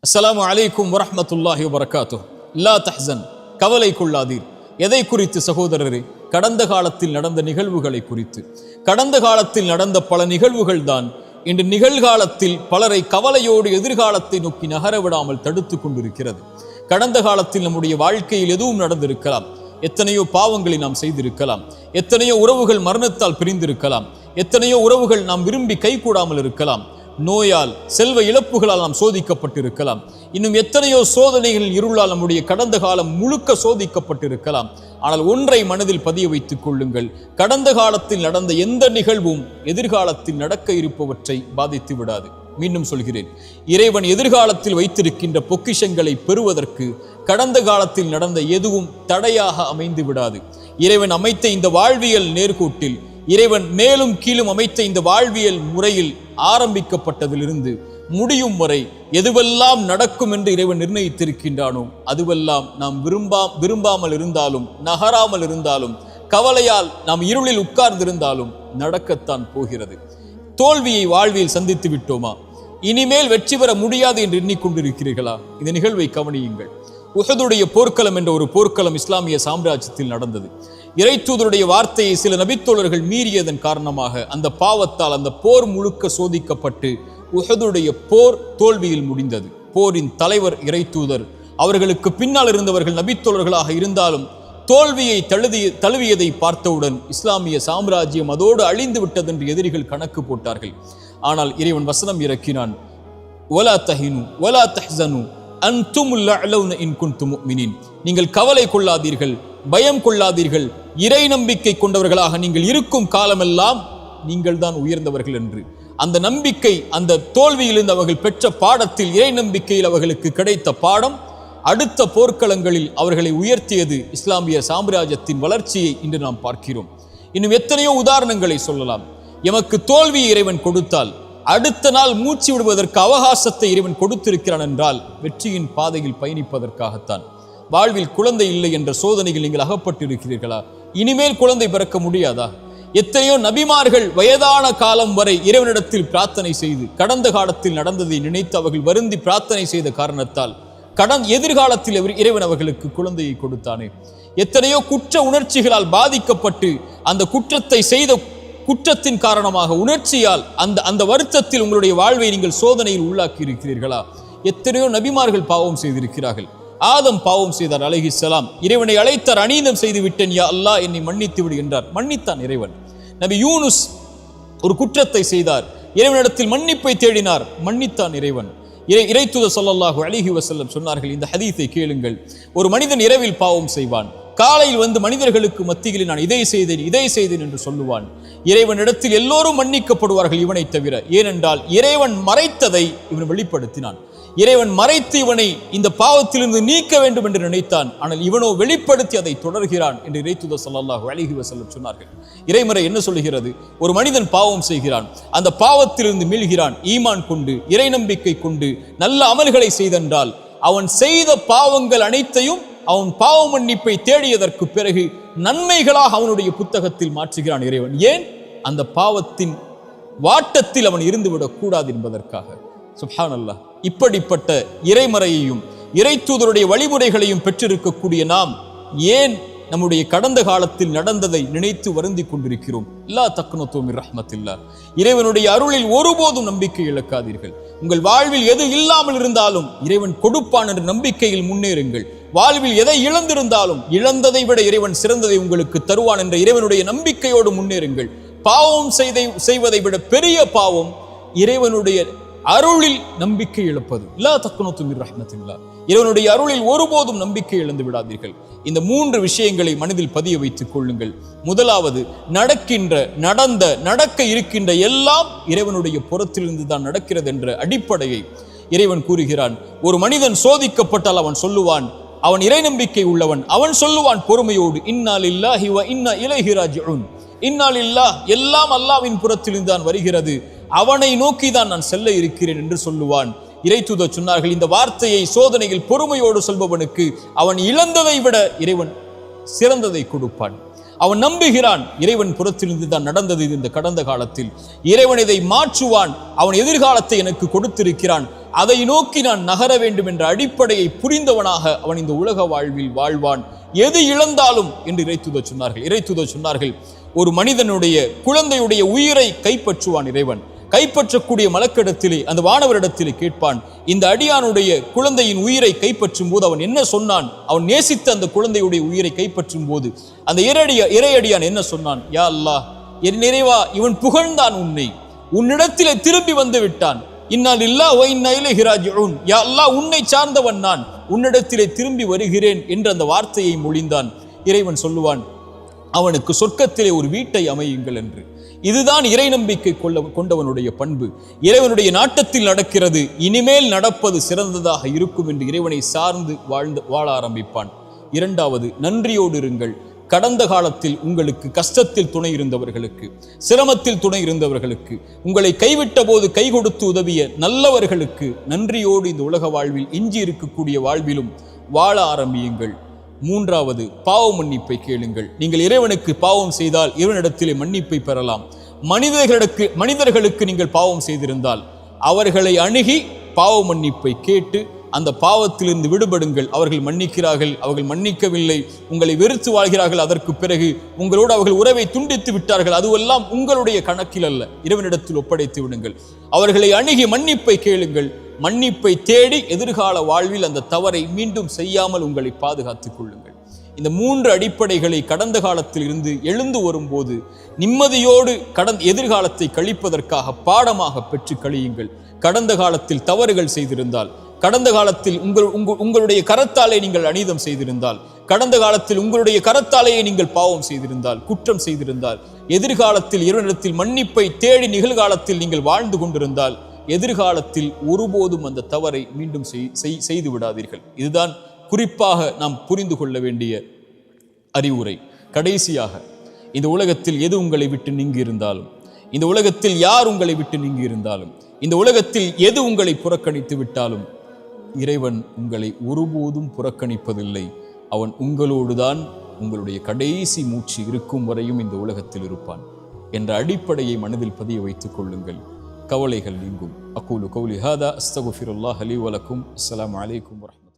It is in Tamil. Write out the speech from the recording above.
அஸ்ஸலாமு அலைக்கும் வரஹ்மத்துல்லாஹி வபரகாத்துஹ். லா தஹ்சன், கவலை கொள்ளாதீர். எதை குறித்து சகோதரரே? கடந்த காலத்தில் நடந்த நிகழ்வுகளை குறித்து. கடந்த காலத்தில் நடந்த பல நிகழ்வுகள் தான் இன்று நிகழ்காலத்தில் பலரை கவலையோடு எதிர்காலத்தை நோக்கி நகர விடாமல் தடுத்து கொண்டிருக்கிறது. கடந்த காலத்தில் நம்முடைய வாழ்க்கையில் எதுவும் நடந்திருக்கலாம். எத்தனையோ பாவங்களை நாம் செய்திருக்கலாம். எத்தனையோ உறவுகள் மரணத்தால் பிரிந்திருக்கலாம். எத்தனையோ உறவுகள் நாம் விரும்பி கைகூடாமல் இருக்கலாம். நோயால், செல்வ இழப்புகளால் நாம் சோதிக்கப்பட்டிருக்கலாம். இன்னும் எத்தனையோ சோதனைகள் இருளால் நம்முடைய கடந்த காலம் முழுக்க சோதிக்கப்பட்டிருக்கலாம். ஆனால் ஒன்றை மனதில் பதிய வைத்துக் கொள்ளுங்கள், கடந்த காலத்தில் நடந்த எந்த நிகழ்வும் எதிர்காலத்தில் நடக்க இருப்பவற்றை பாதித்து விடாது. மீண்டும் சொல்கிறேன், இறைவன் எதிர்காலத்தில் வைத்திருக்கின்ற பொக்கிஷங்களை பெறுவதற்கு கடந்த காலத்தில் நடந்த எதுவும் தடையாக அமைந்து விடாது. இறைவன் அமைத்த இந்த வாழ்வியல் நேர்கோட்டில், இறைவன் மேலும் கீழும் அமைத்த இந்த வாழ்வியல் முறையில் ஆரம்பிக்கப்பட்டதிலிருந்து முடியும் வரை எதுவெல்லாம் நடக்கும் என்று இறைவன் நிர்ணயித்திருக்கின்றானோ அதுவெல்லாம் நாம் விரும்பாமல் இருந்தாலும், நகராமல் இருந்தாலும், கவலையால் நாம் இருளில் உட்கார்ந்திருந்தாலும் நடக்கத்தான் போகிறது. தோல்வியை வாழ்வியில் சந்தித்து விட்டோமா? இனிமேல் வெற்றி பெற முடியாது என்று எண்ணிக்கொண்டிருக்கிறீர்களா? இந்த நிகழ்வை கவனியுங்கள். உஹதுடைய போர்க்களம் என்ற ஒரு போர்க்களம் இஸ்லாமிய சாம்ராஜ்யத்தில் நடந்தது. இறைத்தூதருடைய வார்த்தையை சில நபித்தோழர்கள் மீறியதன் காரணமாக அந்த பாவத்தால் அந்த போர் முழுக்க சோதிக்கப்பட்டு உஹதுடைய போர் தோல்வியில் முடிந்தது. போரின் தலைவர் இறைத்தூதர், அவர்களுக்கு பின்னால் இருந்தவர்கள் நபித்தோழர்களாக இருந்தாலும் தோல்வியை தழுவியதை பார்த்தவுடன் இஸ்லாமிய சாம்ராஜ்யம் அதோடு அழிந்து விட்டது என்று எதிரிகள் கணக்கு போட்டார்கள். ஆனால் இறைவன் வசனம் இறக்கினான், வலா தஹினு வலா தஹ்சனு அன்துமுல் அலௌன இன் குன்தும் முஃமினீன். நீங்கள் கவலை கொள்ளாதீர்கள், பயம் கொள்ளாதீர்கள், இறை நம்பிக்கை கொண்டவர்களாக நீங்கள் இருக்கும் காலமெல்லாம் நீங்கள் தான் உயர்ந்தவர்கள் என்று. அந்த நம்பிக்கை, அந்த தோல்வியிலிருந்து அவர்கள் பெற்ற பாடத்தில், இறை நம்பிக்கையில் அவர்களுக்கு கிடைத்த பாடம் அடுத்த போர்க்களங்களில் அவர்களை உயர்த்தியது. இஸ்லாமிய சாம்ராஜ்யத்தின் வளர்ச்சியை இன்று நாம் பார்க்கிறோம். இன்னும் எத்தனையோ உதாரணங்களை சொல்லலாம். எமக்கு தோல்வியை இறைவன் கொடுத்தால் அடுத்த நாள் மூச்சு விடுவதற்கு அவகாசத்தை இறைவன் கொடுத்திருக்கிறான் என்றால் வெற்றியின் பாதையில் பயணிப்பதற்காகத்தான். வாழ்வில் குழந்தை இல்லை என்ற சோதனையில் நீங்கள் அகப்பட்டிருக்கிறீர்களா? இனிமேல் குழந்தை பிறக்க முடியாதா? எத்தனையோ நபிமார்கள் வயதான காலம் வரை இறைவனிடத்தில் பிரார்த்தனை செய்து கடந்த காலத்தில் நடந்ததை நினைத்து அவர்கள் வருந்தி பிரார்த்தனை செய்த காரணத்தால் எதிர்காலத்தில் இறைவன் அவர்களுக்கு குழந்தையை கொடுத்தானே. எத்தனையோ குற்ற உணர்ச்சிகளால் பாதிக்கப்பட்டு அந்த குற்றத்தை செய்த குற்றத்தின் காரணமாக உணர்ச்சியால் அந்த வருத்தத்தில் உங்களுடைய வாழ்வை நீங்கள் சோதனையில் உள்ளாக்கி இருக்கிறீர்களா? எத்தனையோ நபிமார்கள் பாவம் செய்திருக்கிறார்கள். ஆதம் பாவம் செய்தார் அலைஹிஸ்ஸலாம். இறைவனை அழைத்தார், அநீதம் செய்து விட்டேன் யா அல்லாஹ், என்னை மன்னித்து விடு என்றார். மன்னித்தான் இறைவன். நபி யூனுஸ் ஒரு குற்றத்தை செய்தார், இறைவனிடத்தில் மன்னிப்பை தேடினார், மன்னித்தான் இறைவன். இறைத்தூதர் ஸல்லல்லாஹு அலைஹி வஸல்லம் சொன்னார்கள், இந்த ஹதீஸை கேளுங்கள். ஒரு மனிதன் இரவில் பாவம் செய்வான், காலையில் வந்து மனிதர்களுக்கு மத்தியில் நான் இதை செய்தேன் என்று சொல்லுவான். இறைவனிடத்தில் எல்லோரும் மன்னிக்கப்படுவார்கள் இவனை தவிர. ஏனென்றால் இறைவன் மறைத்ததை இவன் வெளிப்படுத்தினான். இறைவன் மறைத்து இவனை இந்த பாவத்திலிருந்து நீக்க வேண்டும் என்று நினைத்தான். ஆனால் இவனோ வெளிப்படுத்தி அதை தொடர்கிறான் என்று இறைத்தூதர் ஸல்லல்லாஹு அலைஹி வஸல்லம் சொன்னார்கள். இறைமறை என்ன சொல்லுகிறது? ஒரு மனிதன் பாவம் செய்கிறான், அந்த பாவத்திலிருந்து மீள்கிறான், ஈமான் கொண்டு, இறை நம்பிக்கை கொண்டு, நல்ல அமல்களை செய்தென்றால் அவன் செய்த பாவங்கள் அனைத்தையும் அவன் பாவ மன்னிப்பை தேடியதற்கு பிறகு நன்மைகளாக அவனுடைய புத்தகத்தில் மாற்றுகிறான் இறைவன். ஏன்? அந்த பாவத்தின் வாட்டத்தில் அவன் இருந்துவிடக் கூடாது என்பதற்காக. சுப்ஹானல்லாஹ். இப்படிப்பட்ட இறைமறையையும் இறைத்தூதருடைய வழிமுறைகளையும் பெற்றிருக்கக்கூடிய நாம் ஏன் நம்முடைய கடந்த காலத்தில் நடந்ததை நினைத்து வருந்தி கொண்டிருக்கிறோம்? லா தக்னது மின் ரஹ்மத்தில்லாஹ். இறைவனுடைய அருளில் ஒருபோதும் நம்பிக்கை இழக்காதீர்கள். உங்கள் வாழ்வில் எது இல்லாமல் இருந்தாலும் இறைவன் கொடுப்பான் என்ற நம்பிக்கையில் முன்னேறுங்கள். வாழ்வில் எதை இழந்திருந்தாலும் இழந்ததை விட இறைவன் சிறந்ததை உங்களுக்கு தருவான் என்ற இறைவனுடைய நம்பிக்கையோடு முன்னேறுங்கள். பாவம் செய்வதை விட பெரிய பாவம் இறைவனுடைய அருளில் நம்பிக்கை இழப்பது. லா தக்னது மின் ரஹ்மத்தில்லாஹ். இறைவனுடைய அருளில் ஒருபோதும் நம்பிக்கை இழந்து விடாதீர்கள். இந்த 3 விஷயங்களை மனதில் பதிய வைத்துக் கொள்ளுங்கள். முதலாவது, நடக்க இருக்கின்ற எல்லாம் இறைவனுடைய புறத்திலிருந்து தான் நடக்கிறது என்ற அடிப்படையை இறைவன் கூறுகிறான். ஒரு மனிதன் சோதிக்கப்பட்டால் அவன் சொல்லுவான், அவன் இறை நம்பிக்கை உள்ளவன், அவன் சொல்லுவான் பொறுமையோடு, இன்னா லில்லாஹி வ இன்னா இலைஹி ராஜிஊன். இன்னா லில்லாஹ், எல்லாம் அல்லாஹ்வின் புறத்திலிருந்து தான் வருகிறது, அவனை நோக்கி தான் நான் செல்ல இருக்கிறேன் என்று சொல்லுவான். இறைத்தூதர் சொன்னார்கள், இந்த வார்த்தையை சோதனையில் பொறுமையோடு சொல்பவனுக்கு அவன் இழந்ததை விட இறைவன் சிறந்ததை கொடுப்பான். அவன் நம்புகிறான், இறைவன் புறத்திலிருந்து தான் நடந்தது இந்த கடந்த காலத்தில், இறைவன் இதை மாற்றுவான், அவன் எதிர்காலத்தை எனக்கு கொடுத்திருக்கிறான், அதை நோக்கி நான் நகர வேண்டும் என்ற அடிப்படையை புரிந்தவனாக அவன் இந்த உலக வாழ்வில் வாழ்வான், எது இழந்தாலும் என்று இறைத்தூதர் சொன்னார்கள். ஒரு மனிதனுடைய குழந்தையுடைய உயிரை கைப்பற்றுவான் இறைவன். கைப்பற்றக்கூடிய மலக்கிடத்திலே அந்த வானவரிடத்திலே கேட்பான், இந்த அடியானுடைய குழந்தையின் உயிரை கைப்பற்றும் போது அவன் என்ன சொன்னான்? அவன் நேசித்த அந்த குழந்தையுடைய உயிரை கைப்பற்றும் போது அந்த இறையடியான் என்ன சொன்னான்? யா அல்லாஹ், என் நிறைவா, இவன் புகழ்ந்தான் உன்னை, உன்னிடத்திலே திரும்பி வந்து விட்டான். இன்னா லில்லாஹி வ இன்னா இலைஹி ராஜிஊன். யா அல்லாஹ், உன்னை சார்ந்தவன் நான், உன்னிடத்திலே திரும்பி வருகிறேன் என்ற அந்த வார்த்தையை மொழிந்தான். இறைவன் சொல்லுவான், அவனுக்கு சொர்க்கத்திலே ஒரு வீட்டை அமையுங்கள் என்று. இதுதான் இறை நம்பிக்கை கொண்டவனுடைய பண்பு. இறைவனுடைய நாட்டத்தில் நடக்கிறது, இனிமேல் நடப்பது சிறந்ததாக இருக்கும் என்று இறைவனை சார்ந்து வாழ ஆரம்பிப்பான். இரண்டாவது, நன்றியோடு இருங்கள். கடந்த காலத்தில் உங்களுக்கு கஷ்டத்தில் துணை இருந்தவர்களுக்கு, சிரமத்தில் துணை இருந்தவர்களுக்கு, உங்களை கைவிட்ட போது கை கொடுத்து உதவிய நல்லவர்களுக்கு நன்றியோடு இந்த உலக வாழ்வில், எஞ்சி இருக்கக்கூடிய வாழ்விலும் வாழ ஆரம்பியுங்கள். மூன்றாவது, பாவ மன்னிப்பை கேளுங்கள். நீங்கள் இறைவனுக்கு பாவம் செய்தால் இறைவனிடத்திலே மன்னிப்பை பெறலாம். மனிதர்களுக்கு நீங்கள் பாவம் செய்திருந்தால் அவர்களை அணுகி பாவ மன்னிப்பை கேட்டு அந்த பாவத்திலிருந்து விடுபடுங்கள். அவர்கள் மன்னிக்கிறார்கள், அவர்கள் மன்னிக்கவில்லை, உங்களை வெறுத்து வாழ்கிறார்கள், அதற்கு பிறகு உங்களோடு அவர்கள் உறவை துண்டித்து விட்டார்கள், அதுவெல்லாம் உங்களுடைய கணக்கில் அல்ல, இறைவனிடத்தில் ஒப்படைத்து விடுங்கள். அவர்களை அணுகி மன்னிப்பை கேளுங்கள். மன்னிப்பை தேடி எதிர்கால வாழ்வில் அந்த தவறை மீண்டும் செய்யாமல் உங்களை பாதுகாத்துக் கொள்ளுங்கள். இந்த மூன்று அடிப்படைகளை கடந்த காலத்தில் இருந்து எழுந்து வரும்போது நிம்மதியோடு எதிர்காலத்தை கழிப்பதற்காக பாடமாக பெற்று கழியுங்கள். கடந்த காலத்தில் தவறுகள் செய்திருந்தால், கடந்த காலத்தில் உங்களுடைய கரத்தாலே நீங்கள் அநீதம் செய்திருந்தால், கடந்த காலத்தில் உங்களுடைய கரத்தாலேயே நீங்கள் பாவம் செய்திருந்தால், குற்றம் செய்திருந்தால், எதிர்காலத்தில் இறைவனிடத்தில் மன்னிப்பை தேடி நிகழ்காலத்தில் நீங்கள் வாழ்ந்து கொண்டிருந்தால், எதிர்காலத்தில் ஒருபோதும் அந்த தவறை மீண்டும் செய்து விடாதீர்கள். இதுதான் குறிப்பாக நாம் புரிந்து கொள்ள வேண்டிய அறிவுரை. கடைசியாக, இந்த உலகத்தில் எது உங்களை விட்டு நீங்கி இருந்தாலும், இந்த உலகத்தில் யார் உங்களை விட்டு நீங்கி இருந்தாலும், இந்த உலகத்தில் எது உங்களை புறக்கணித்து விட்டாலும், இறைவன் உங்களை ஒருபோதும் புறக்கணிப்பதில்லை. அவன் உங்களோடுதான் உங்களுடைய கடைசி மூச்சு இருக்கும் வரையும் இந்த உலகத்தில் இருப்பான் என்ற அடிப்படையை மனதில் பதிய வைத்துக் கொள்ளுங்கள். கவலைகள் நீங்கும். அகூலு கௌலி ஹாதா அஸ்தகுஃபிருல்லாஹ் லி வ லக்கும். அஸ்ஸலாமு அலைக்கும் வரஹ்மத்துல்லாஹி.